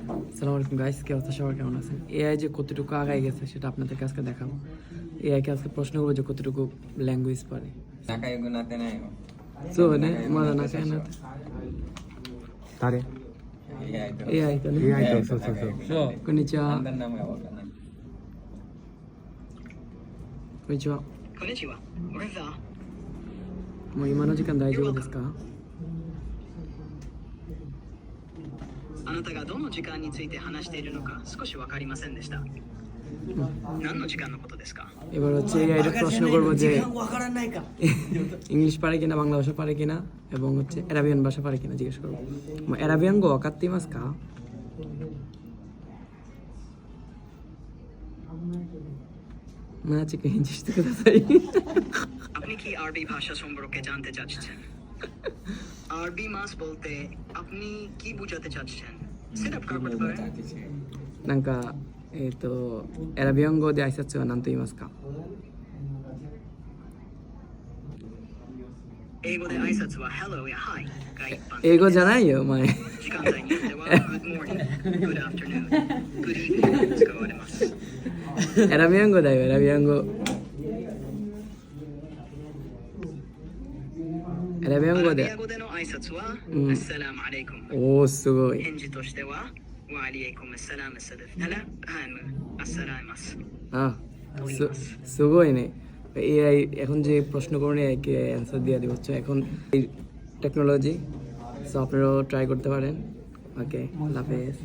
আসসালামু আলাইকুম গাইস, কি অবস্থা সবার, কেমন আছেন? এআই যে কতটুকু আগায় গেছে সেটা আপনাদের কাছে দেখাবো। এআইকে আজকে প্রশ্ন করবো যে কতটুকু ল্যাঙ্গুয়েজ পারে। Nakayugunate na yun. সো মানে মজা না খায় না誰 এআই তো AI とそうこんにちは。だんだん名前わかんない。こんにちは。こんにちは。俺さ、もう今の時間大丈夫ですか？あなたがどの時間について話しているのか少しわかりませんでした。何の時間のことですか？ এবার হচ্ছে এআই এর প্রশ্ন করবো যে ইংলিশ পারে কিনা, বাংলা ভাষা পারে কিনা এবং হচ্ছে অ্যারাবিয়ান ভাষা পারে কিনা জিজ্ঞেস করবো। অ্যারাবিয়ান গো কাত্তি মাস কা? না চিকে হিঞ্জিস থেকে তাই। আপনি কি আরবি ভাষা সম্পর্কে জানতে চাচ্ছেন? আরবি মাস বলতে আপনি কি বোঝাতে চাচ্ছেন? সেটা প্রকাশ করতে পারেন? なんかアラビアン語で挨拶は何と言いますか？英語で挨拶は Hello や Hi が一般的。英語じゃないよお前。時間帯によっては Good morning, Good afternoon, Good evening が使われます。アラビアン語だよ、アラビアン語。アラビアン語でアラビア。語での挨拶は、うんアッサラムアレイコム。おお、すごい。返事としては、ワアリエイコムアッサラムサルフタラハムアッサライマス。あ、すごいね。এআই এখন যে প্রশ্ন করুন এআইকে অ্যান্সার দিয়ে দেবো হচ্ছে এখন এই টেকনোলজি, সো আপনারাও ট্রাই করতে পারেন। ওকে, আল্লাহ হাফেজ।